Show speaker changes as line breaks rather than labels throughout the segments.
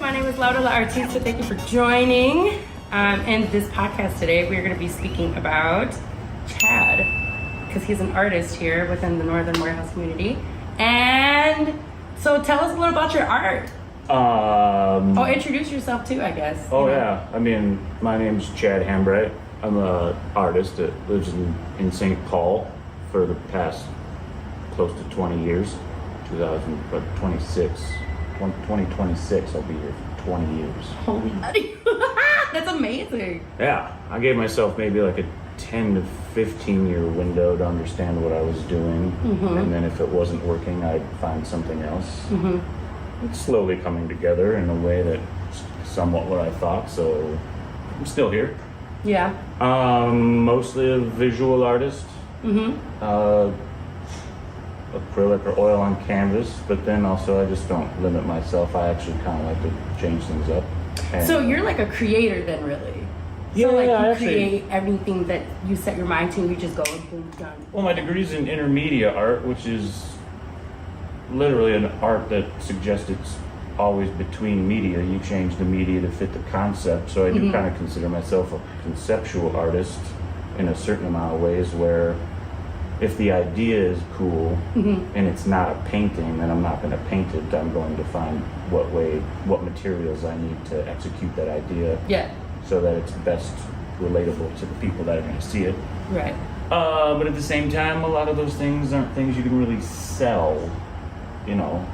My name is Lauda, La Artista. Thank you for joining. In this podcast today, we're going to be speaking about Chad, because he's an artist here within the Northern Warehouse community. And so tell us a little about your art. Introduce yourself too, I guess.
Yeah. I mean, my name's Chad Hambright. I'm an artist that lives in St. Paul for the past close to 20 years. 2026, I'll be here for 20 years.
Holy buddy. That's amazing.
Yeah, I gave myself maybe like a 10 to 15 year window to understand what I was doing. Mm-hmm. And then if it wasn't working, I'd find something else. Mm-hmm. It's slowly coming together in a way that's somewhat what I thought, so I'm still here.
Yeah.
Mostly a visual artist. Mm-hmm. Acrylic or oil on canvas, but then also I just don't limit myself. I actually kind of like to change things up.
So you're like a creator then, really?
Yeah,
so like
yeah,
you create everything that you set your mind to and you just go and boom, done.
Well, my degree's in intermedia art, which is literally an art that suggests it's always between media. You change the media to fit the concept. So I do kind of consider myself a conceptual artist in a certain amount of ways, where if the idea is cool and it's not a painting, then I'm not going to paint it. I'm going to find what materials I need to execute that idea.
Yeah.
So that it's best relatable to the people that are going to see it.
Right.
But at the same time, a lot of those things aren't things you can really sell. You know,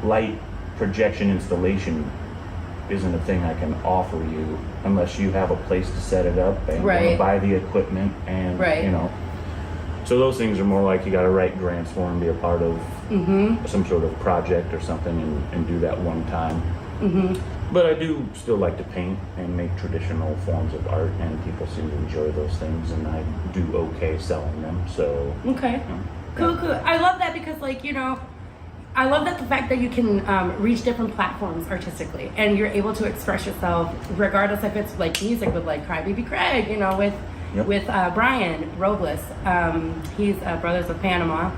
light projection installation isn't a thing I can offer you unless you have a place to set it up and buy the equipment and you know. So those things are more like you got to write grants for and be a part of some sort of project or something and do that one time. But I do still like to paint and make traditional forms of art, and people seem to enjoy those things, and I do okay selling them. So
Cool. I love that because, like, you know, I love that the fact that you can reach different platforms artistically, and you're able to express yourself regardless if it's like music with like Cry Baby Craig, you know, with Brian Robles. He's Brothers of Panama,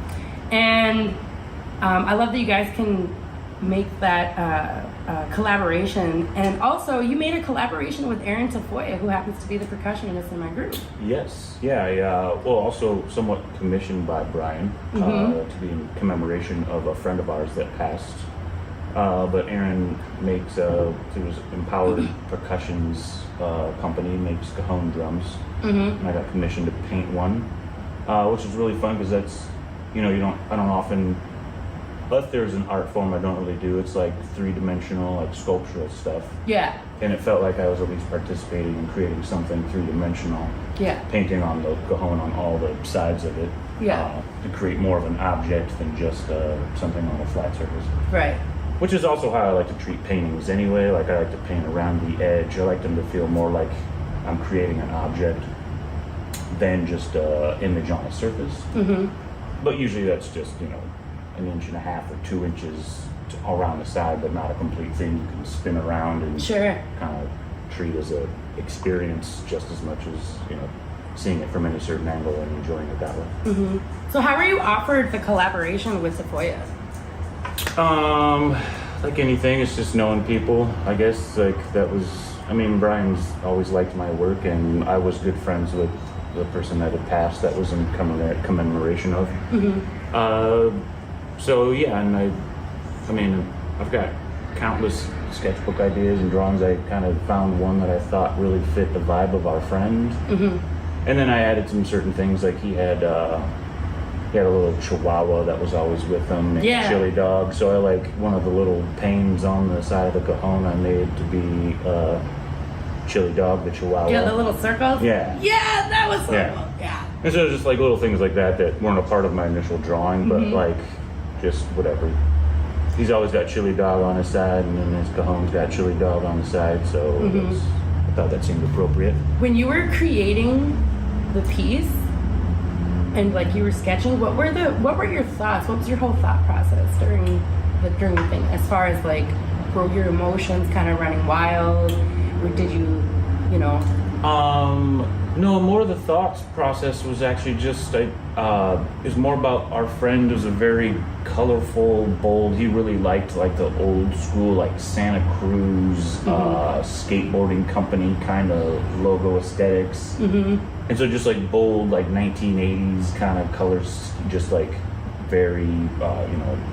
and I love that you guys can make that collaboration. And also, you made a collaboration with Aaron Tafoya, who happens to be the percussionist in my group.
Yes, well, also somewhat commissioned by Brian to be in commemoration of a friend of ours that passed. But Aaron makes through his Empowered Percussions company, makes cajon drums, and I got commissioned to paint one, which is really fun because that's, you know, I don't often, but there's an art form I don't really do. It's like 3-dimensional, like sculptural stuff. Yeah. And it felt like I was at least participating in creating something 3-dimensional. Yeah. Painting on the cajon on all the sides of it. Yeah. To create more of an object than just something on a flat surface. Right. Which is also how I like to treat paintings anyway. Like I like to paint around the edge. I like them to feel more like I'm creating an object than just an image on a surface. But usually that's just, you know, 1.5 inches or 2 inches around the side, but not a complete thing you can spin around and kind of treat as a experience just as much as, you know, seeing it from any certain angle and enjoying it that way.
So how were you offered the collaboration with Tafoya?
Like anything, it's just knowing people, I guess. Like that was, I mean, Brian's always liked my work, and I was good friends with the person that had passed that was in commemoration of. So yeah, and I mean, I've got countless sketchbook ideas and drawings. I kind of found one that I thought really fit the vibe of our friend. And then I added some certain things, like he had a little chihuahua that was always with him, named Chili Dog. So I like one of the little panes on the side of the cajon I made to be Chili Dog, the chihuahua.
Yeah, the little circles?
Yeah, that was so cool. Yeah. And so just like little things like that weren't a part of my initial drawing, but like just whatever. He's always got Chili Dog on his side, and then his cajon's got Chili Dog on the side, so I thought that seemed appropriate.
When you were creating the piece and like you were sketching, what were your thoughts? What was your whole thought process during the thing, as far as like, were your emotions kind of running wild, or did you
No, more of the thoughts process was actually just it was more about our friend was a very colorful, bold. He really liked like the old school like Santa Cruz skateboarding company kind of logo aesthetics, and so just like bold like 1980s kind of colors, just like very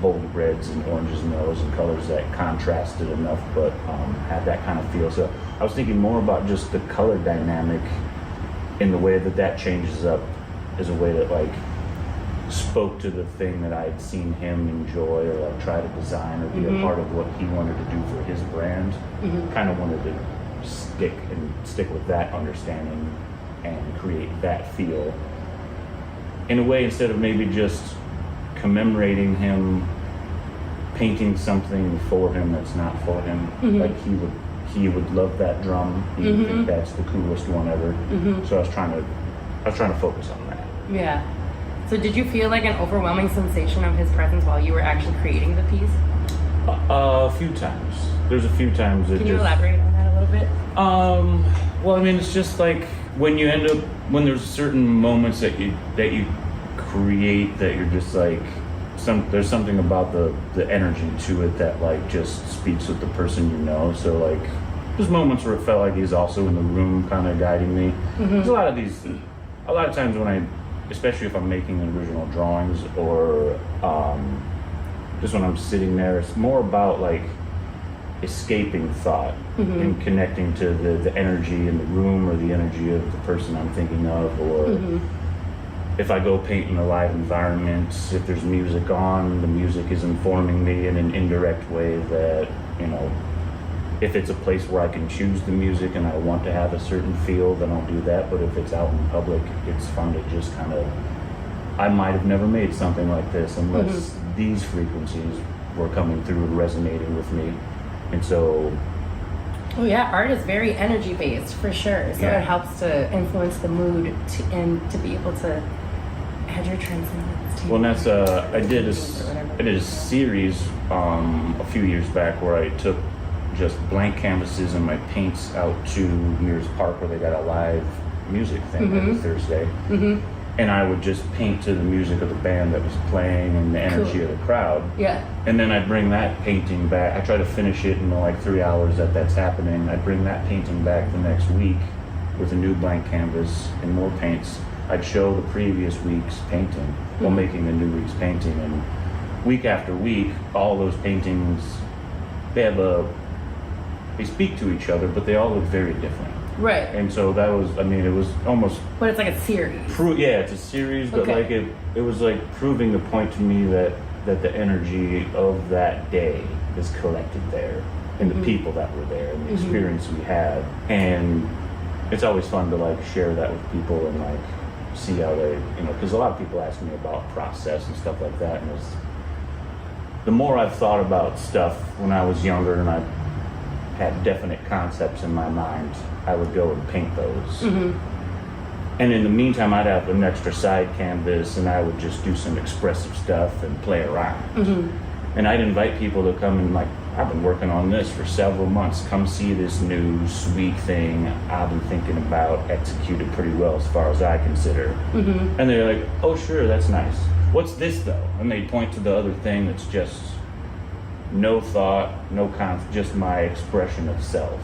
bold reds and oranges and yellows and colors that contrasted enough, but had that kind of feel. So I was thinking more about just the color dynamic in the way that changes up as a way that like spoke to the thing that I had seen him enjoy or like try to design or be a part of what he wanted to do for his brand. Kind of wanted to stick with that understanding and create that feel in a way, instead of maybe just commemorating him, painting something for him that's not for him. Like he would love that drum. He would think that's the coolest one ever. So I was trying to focus on that.
Yeah. So did you feel like an overwhelming sensation of his presence while you were actually creating the piece?
A few times. There's a few times that
Can you elaborate on that a little bit?
Well, I mean, it's just like when there's certain moments that you create that you're just like there's something about the energy to it that like just speaks with the person you know. So like there's moments where it felt like he's also in the room kind of guiding me. There's a lot of times when especially if I'm making original drawings or just when I'm sitting there, it's more about like escaping thought and connecting to the energy in the room or the energy of the person I'm thinking of, or if I go paint in a live environment, if there's music on, the music is informing me in an indirect way that, if it's a place where I can choose the music and I want to have a certain feel, then I'll do that. But if it's out in public, it's fun to just kind of, I might have never made something like this unless these frequencies were coming through and resonating with me. And so...
Oh yeah, art is very energy based for sure. So it helps to influence the mood and to be able to add your transcendence to.
Well, and that's I did a series a few years back where I took just blank canvases and my paints out to Mears Park where they got a live music thing every Thursday. And I would just paint to the music of the band that was playing and the energy of the crowd. Yeah. And then I'd bring that painting back. I try to finish it in the like 3 hours that's happening. I'd bring that painting back the next week with a new blank canvas and more paints. I'd show the previous week's painting while making the new week's painting. And week after week, all those paintings, they speak to each other, but they all look very different. Right. And so that was, it was almost...
But it's like a series.
It's a series, but like it was like proving the point to me that the energy of that day is collected there, and the people that were there, and the experience we had. And it's always fun to like share that with people and like see how they, because a lot of people ask me about process and stuff like that. And the more I've thought about stuff when I was younger and I had definite concepts in my mind, I would go and paint those. And in the meantime, I'd have an extra side canvas and I would just do some expressive stuff and play around. And I'd invite people to come and like, I've been working on this for several months. Come see this new sweet thing I've been thinking about, executed pretty well as far as I consider. And they're like, oh sure, that's nice. What's this though? And they point to the other thing that's just no thought, just my expression of self.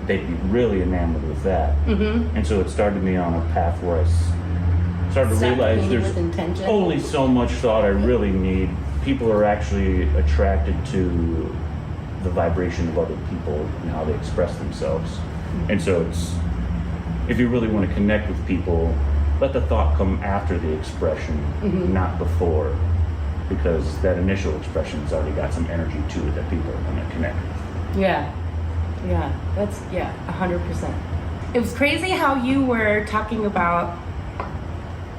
They'd be really enamored with that. And so it started me on a path where I started to realize there's only so much thought I really need. People are actually attracted to the vibration of other people and how they express themselves. And so if you really want to connect with people, let the thought come after the expression, not before. Because that initial expression's already got some energy to it that people are going to connect with.
That's 100%. It was crazy how you were talking about,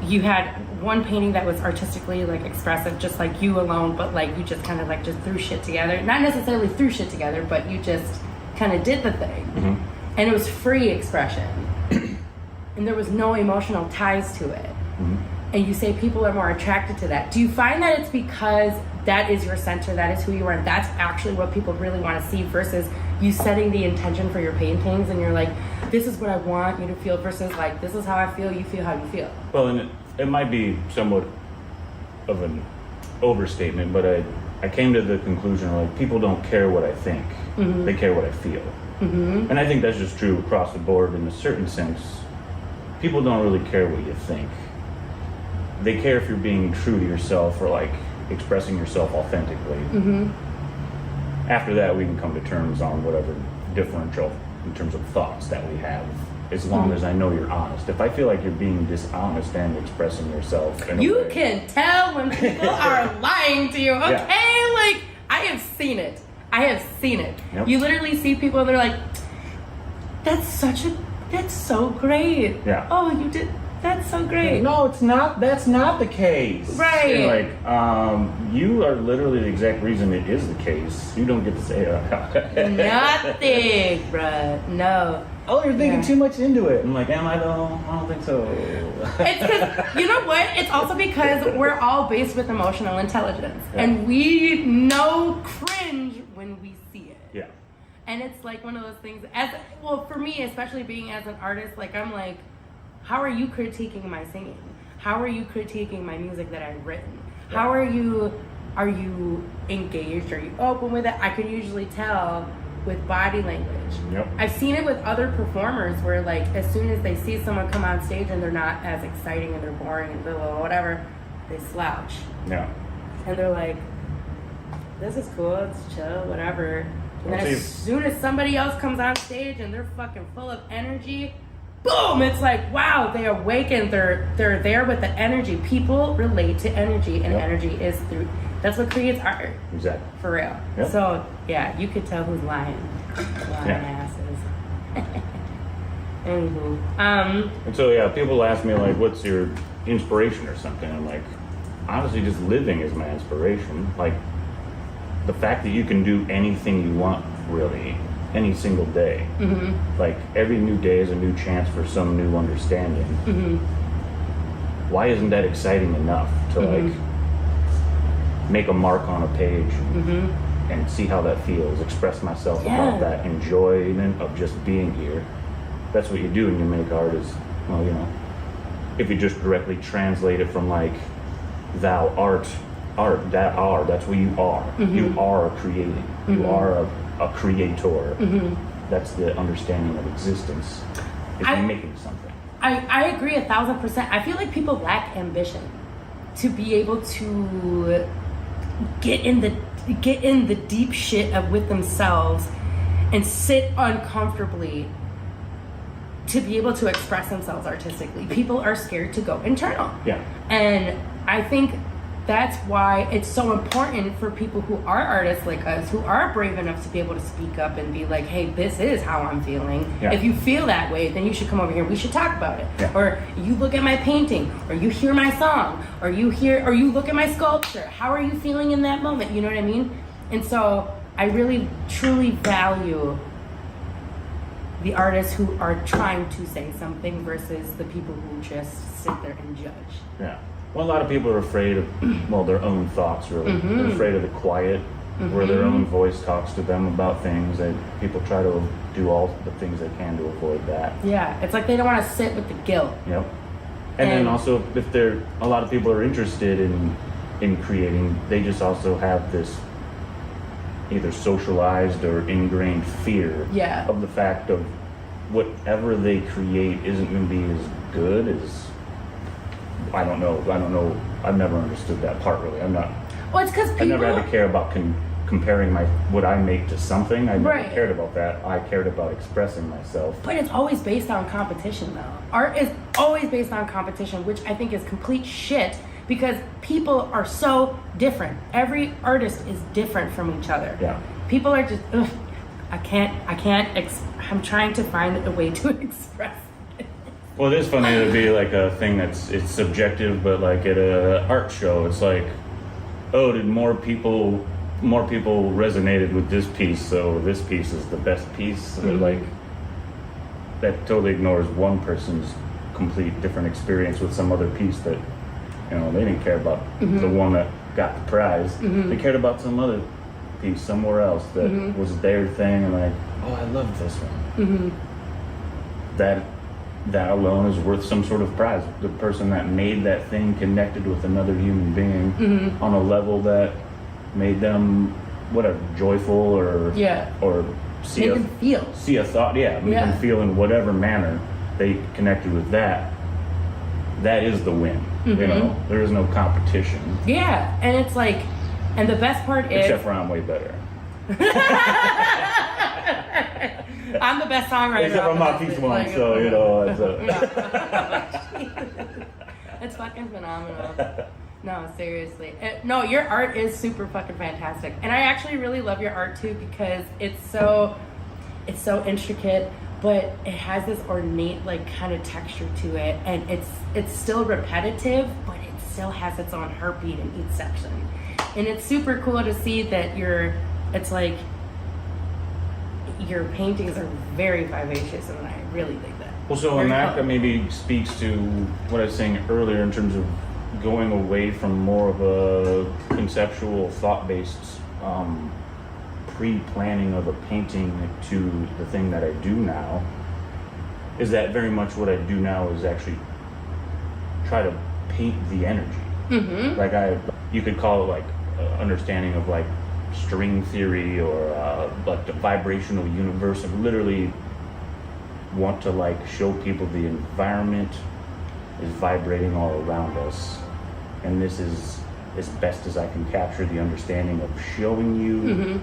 you had one painting that was artistically like expressive, just like you alone, but like you just kind of like just threw shit together. Not necessarily threw shit together, but you just kind of did the thing. And it was free expression. And there was no emotional ties to it. And you say people are more attracted to that. Do you find that it's because that is your center, that is who you are, and that's actually what people really want to see, versus you setting the intention for your paintings and you're like, this is what I want you to feel, versus like, this is how I feel, you feel how you feel.
Well, and it might be somewhat of an overstatement, but I came to the conclusion, like, people don't care what I think, they care what I feel. And I think that's just true across the board in a certain sense. People don't really care what you think. They care if you're being true to yourself or like expressing yourself authentically. After that, we can come to terms on whatever differential in terms of thoughts that we have, as long as I know you're honest. If I feel like you're being dishonest and expressing yourself in a
You
way,
can tell when people are lying to you, okay?
Yeah.
Like, I have seen it.
Yep.
You literally see people and they're like, that's so great.
Yeah.
Oh, you did, that's so great.
no, it's not. That's not the case.
Right.
And like, you are literally the exact reason it is the case. You don't get to say it.
Nothing, bruh. No.
Oh, you're thinking too much into it. I'm like, am I though? I don't think so.
It's because, you know what? It's also because we're all based with emotional intelligence.
Yeah.
And we know cringe when we see it.
Yeah.
And it's like one of those things, well, for me, especially being as an artist, like, I'm like, how are you critiquing my singing? How are you critiquing my music that I've written?
Yeah.
How are you engaged? Are you open with it? I can usually tell with body language.
Yep.
I've seen it with other performers where, like, as soon as they see someone come on stage and they're not as exciting and they're boring and blah, blah, blah, whatever, they slouch.
Yeah.
And they're like, this is cool, it's chill, whatever. And then
Well,
as soon as somebody else comes on stage and they're fucking full of energy, boom, it's like, wow, they awaken, they're there with the energy. People relate to energy, and energy is that's what creates art.
Exactly.
For real.
Yep.
So, yeah, you could tell who's lying. Lying asses. Anywho.
And so, yeah, people ask me, like, what's your inspiration or something? I'm like, honestly, just living is my inspiration. Like, the fact that you can do anything you want, really, any single day. Like, every new day is a new chance for some new understanding. Why isn't that exciting enough to, like, make a mark on a page and see how that feels, express myself about that enjoyment of just being here? That's what you do when you make art is, well, you know, if you just directly translate it from, like, thou art, that's what you are. You are creating. You are a creator. That's the understanding of existence. Is making something.
I agree 1,000%. I feel like people lack ambition to be able to get in the deep shit of with themselves and sit uncomfortably to be able to express themselves artistically. People are scared to go internal.
Yeah.
And I think that's why it's so important for people who are artists like us, who are brave enough to be able to speak up and be like, hey, this is how I'm feeling.
Yeah.
If you feel that way, then you should come over here. We should talk about it.
Yeah.
Or you look at my painting, or you hear my song, or you look at my sculpture. How are you feeling in that moment? You know what I mean? And so I really, truly value the artists who are trying to say something versus the people who just sit there and judge.
Yeah. Well, a lot of people are afraid of, well, their own thoughts, really. They're afraid of the quiet, where their own voice talks to them about things. And people try to do all the things they can to avoid that.
Yeah, it's like they don't want to sit with the guilt.
Yep. And then also, if a lot of people are interested in creating, they just also have this either socialized or ingrained fear of the fact of whatever they create isn't going to be as good as, I don't know. I've never understood that part, really.
Well, it's because people...
I never had to care about comparing what I make to something. I never
Right.
cared about that. I cared about expressing myself.
But it's always based on competition, though. Art is always based on competition, which I think is complete shit, because people are so different. Every artist is different from each other.
Yeah.
People are just, I'm trying to find a way to express it.
Well, it is funny to be like a thing it's subjective, but like at a art show, it's like, oh, did more people resonated with this piece, so this piece is the best piece. So like, that totally ignores one person's complete different experience with some other piece that, you know, they didn't care about the one that got the prize. They cared about some other piece somewhere else that was their thing, and like, oh, I love this one. That alone is worth some sort of prize. The person that made that thing connected with another human being on a level that made them whatever, joyful or see
Make them feel.
see a thought, make them feel in whatever manner they connected with that. That is the win. You know, there is no competition.
Yeah, and it's like, and the best part is,
except for I'm way better.
I'm the best songwriter.
Except for my piece one, so you know, it's
it's fucking phenomenal. No, seriously. No, your art is super fucking fantastic. And I actually really love your art too because it's so intricate, but it has this ornate like kind of texture to it, and it's still repetitive, but it still has its own heartbeat in each section. And it's super cool to see that it's like your paintings are very vivacious, and I really dig that.
well, so
Very
and that
colorful.
maybe speaks to what I was saying earlier in terms of going away from more of a conceptual, thought-based pre-planning of a painting to the thing that I do now. Is that very much what I do now is actually try to paint the energy. Like you could call it like understanding of like string theory or like the vibrational universe, and literally want to like show people the environment is vibrating all around us, and this is as best as I can capture the understanding of showing you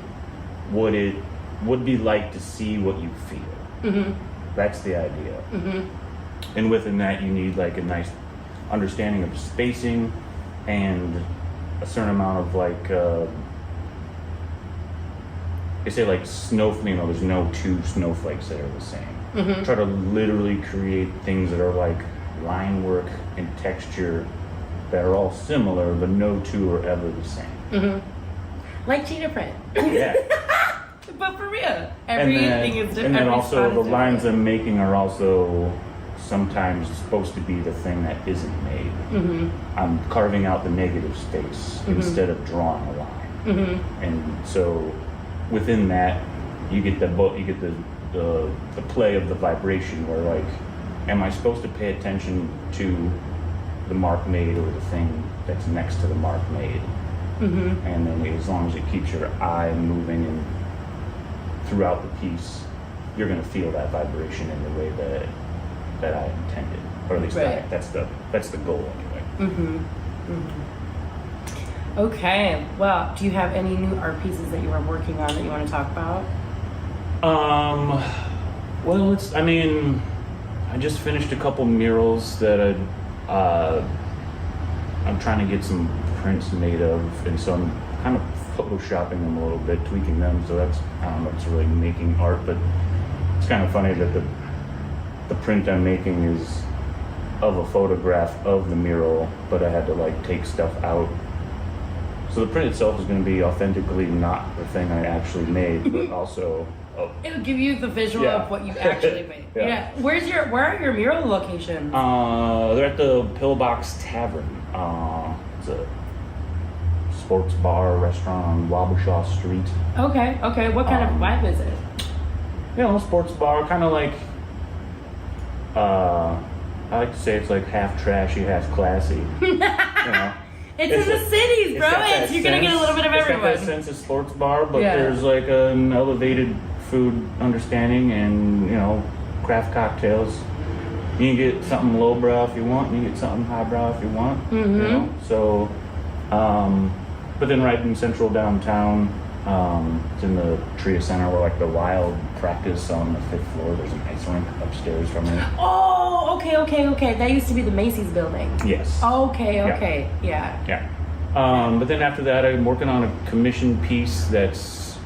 what it would be like to see what you feel. That's the idea. And within that you need like a nice understanding of spacing and a certain amount of like they say like there's no two snowflakes that are the same. Try to literally create things that are like line work and texture that are all similar, but no two are ever the same.
Like cheetah print.
Yeah.
But for real, everything is different.
And then
every
also
spot
the
is
lines
different.
I'm making are also sometimes supposed to be the thing that isn't made. I'm carving out the negative space instead of drawing a line. And so within that, you get the play of the vibration where like, am I supposed to pay attention to the mark made or the thing that's next to the mark made? And then as long as it keeps your eye moving and throughout the piece, you're going to feel that vibration in the way that I intended, or at least that's the goal anyway.
Okay, well, do you have any new art pieces that you are working on that you want to talk about?
Well, I just finished a couple murals that I'm trying to get some prints made of, and so I'm kind of photoshopping them a little bit, tweaking them, so that's, I don't know, it's really making art, but it's kind of funny that the print I'm making is of a photograph of the mural, but I had to like take stuff out. So the print itself is going to be authentically not the thing I actually made, but also
It'll give you the visual of what you actually made.
Yeah.
Where are your mural locations?
they're at the Pillbox Tavern. It's a sports bar restaurant on Wabasha Street.
Okay. What kind of vibe is it?
Sports bar, kind of like I like to say it's like half trashy, half classy.
It's in the cities, bro. You're gonna get a little bit of everyone.
It's got that sense of sports bar, but there's like an elevated food understanding and craft cocktails. You can get something lowbrow if you want, and you get something highbrow if you want. So, but then right in central downtown, it's in the Tria Center where like the Wild practice on the 5th floor. There's an ice rink upstairs from it.
Oh, okay. That used to be the Macy's building.
Yes.
Okay. Yeah.
But then after that, I'm working on a commission piece that's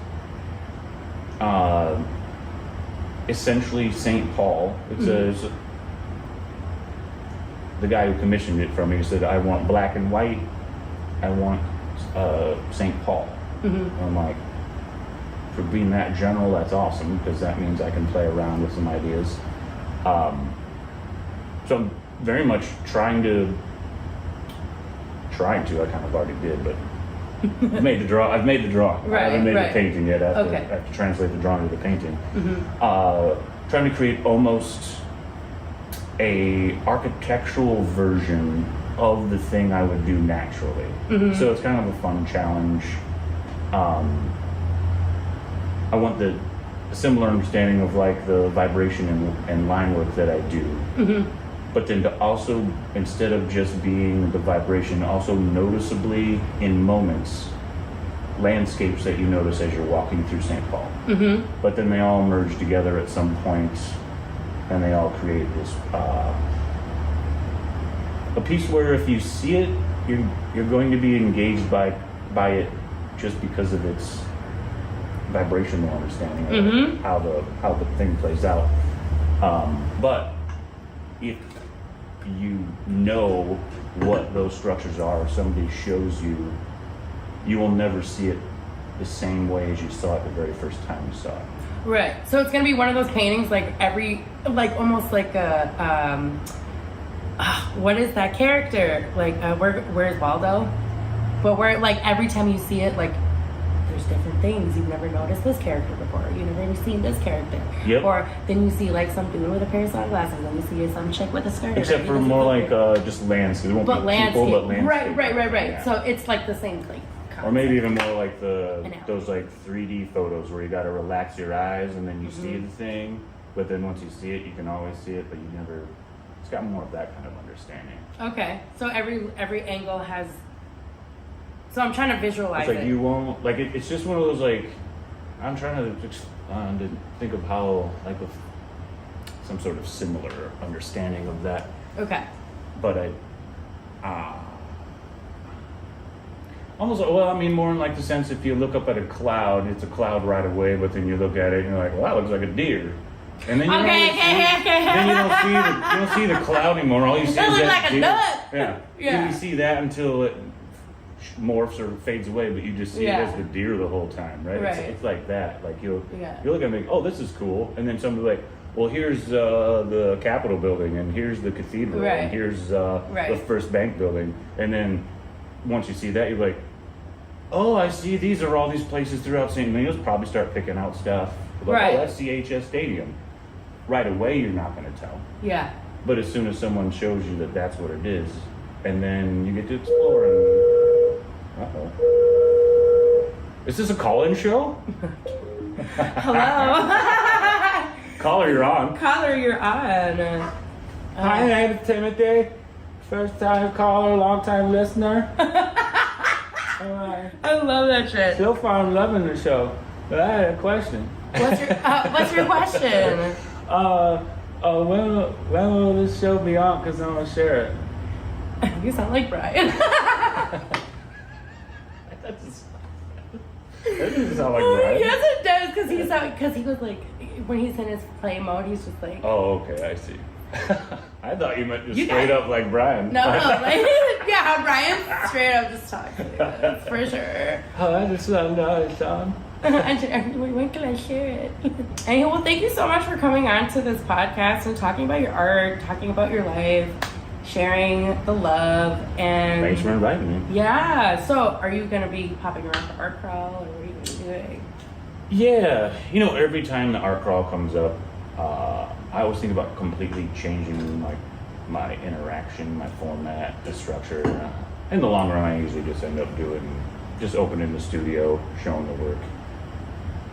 essentially St. Paul. It's the guy who commissioned it from me said, I want black and white. I want St. Paul. And I'm like, for being that general, that's awesome, because that means I can play around with some ideas. So I'm very much trying to, I kind of already did, but I've made the drawing.
Right,
I haven't made
right.
the painting yet. I
Okay.
have to translate the drawing to the painting.
Mm-hmm.
Trying to create almost a architectural version of the thing I would do naturally.
Mm-hmm.
So it's kind of a fun challenge. I want the similar understanding of like the vibration and line work that I do.
Mm-hmm.
But then to also, instead of just being the vibration, also noticeably in moments, landscapes that you notice as you're walking through St. Paul.
Mm-hmm.
But then they all merge together at some point, and they all create this a piece where if you see it, you're going to be engaged by it just because of its vibrational understanding of
Mm-hmm.
how the thing plays out. But if you know what those structures are, if somebody shows you, you will never see it the same way as you saw it the very first time you saw it.
Right. So it's gonna be one of those paintings, almost like a, what is that character? Where's Waldo? But where like every time you see it, like there's different things. You've never noticed this character before. You've never seen this character.
Yep.
Or then you see like some dude with a pair of sunglasses, and you see some chick with a skirt.
Except for more like just landscape. It won't
but
be
landscape.
people, but landscape.
Right.
Yeah.
So it's like the same thing.
Or maybe even more like
An
those like 3D photos where you got to relax your eyes and then you see the thing, but then once you see it, you can always see it, but you never. It's got more of that kind of understanding.
Okay. So every angle has. So I'm trying to visualize
It's like
it.
you won't like it. It's just one of those like I'm trying to think of how like with some sort of similar understanding of that.
Okay.
But almost, well, I mean, more in like the sense if you look up at a cloud, it's a cloud right away, but then you look at it and you're like, well, that looks like a deer. And then you then you don't see the cloud anymore. All you see
That
is
looks
that
like a
deer.
nut.
Yeah.
Yeah.
Then you see that until it morphs or fades away, but you just see it as the deer the whole time, right?
Right.
It's like that. Like you look at it and think, oh, this is cool, and then somebody like, well, here's the Capitol building, and here's the cathedral,
Right.
and here's the First Bank building, and then once you see that, you're like, oh, I see. These are all these places throughout St. Louis. Probably start picking out stuff. Like,
Right.
oh, that's CHS Stadium. Right away, you're not going to tell.
Yeah.
But as soon as someone shows you that that's what it is, and then you get to explore. And is this a call-in show?
Hello.
Caller, you're on.
Caller, you're on.
Hi, name is Timothy. First time caller, long time listener.
I love that shit.
So far, I'm loving the show. But I had a question.
What's your question?
When will this show be on? Because I'm gonna share it.
You sound like Brian.
That doesn't sound like Brian.
Yes, it does, because he was like, when he's in his play mode, he's just like.
Oh, okay, I see. I thought you meant just
You
straight
guys-
up like Brian.
No, like, yeah, how Brian straight up just talks like that, for sure.
Oh, I just don't know, Sean.
When can I share it? And well, thank you so much for coming on to this podcast and talking about your art, talking about your life, sharing the love, and
Thanks for inviting me.
yeah. So, are you gonna be popping around for art crawl, or what are you gonna be doing?
Yeah, every time the art crawl comes up, I always think about completely changing like my interaction, my format, the structure. In the long run, I usually just end up doing just opening the studio, showing the work.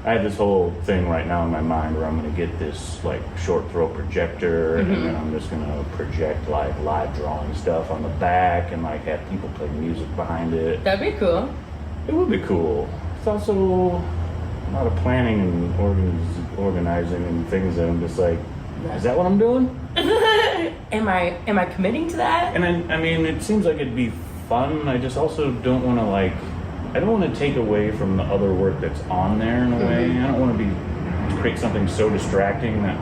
I have this whole thing right now in my mind where I'm going to get this like short throw projector, and then I'm just going to project like live drawing stuff on the back and like have people play music behind it.
That'd be cool.
It would be cool. It's also a lot of planning and organizing and things that I'm just like, is that what I'm doing?
Am I committing to that?
And I mean, it seems like it'd be fun. I just also don't want to I don't want to take away from the other work that's on there in a way. I don't want to create something so distracting that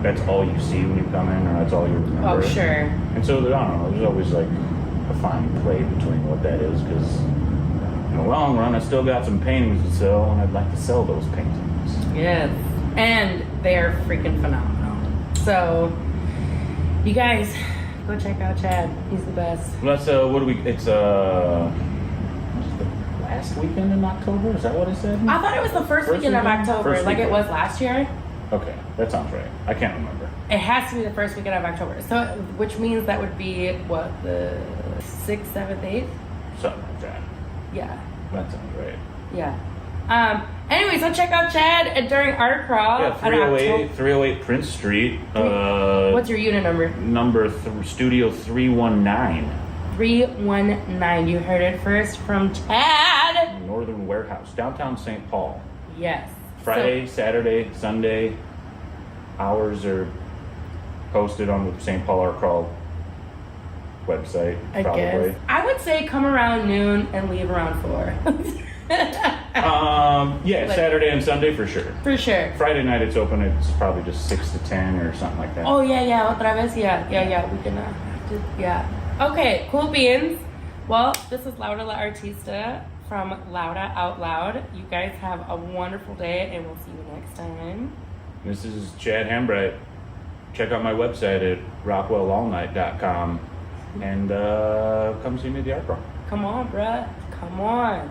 that's all you see when you come in, or that's all you remember.
Oh, sure.
And so, I don't know, there's always like a fine play between what that is, because in the long run, I still got some paintings to sell, and I'd like to sell those paintings.
Yes. And they're freaking phenomenal. So, you guys, go check out Chad. He's the best.
Well, that's, what do we, it's, last weekend in October. Is that what it said?
I thought it was the first weekend of October,
First
like it
weekend.
was last year.
Okay, that sounds right. I can't remember.
It has to be the first weekend of October. So, which means that would be what, the 6th, 7th, 8th?
Something like that.
Yeah.
That sounds right.
Yeah. Anyway, so check out Chad during Art Crawl.
Yeah, 308 Prince Street.
What's your unit number?
Studio 319.
319. You heard it first from Chad.
Northern Warehouse, downtown St. Paul.
Yes.
Friday, Saturday, Sunday. Hours are posted on the St. Paul Art Crawl website,
I
probably.
guess. I would say come around noon and leave around 4.
Yeah,
Like-
Saturday and Sunday for sure.
For sure.
Friday night it's open. It's probably just 6 to 10 or something like that.
Oh, yeah, otra vez. Yeah. We can, yeah. Okay, cool beans. Well, this is Lauda La Artista from Lauda Out Loud. You guys have a wonderful day, and we'll see you next time.
This is Chad Hambright. Check out my website at rockwellallnight.com and come see me at the Art Crawl.
Come on, bruh. Come on.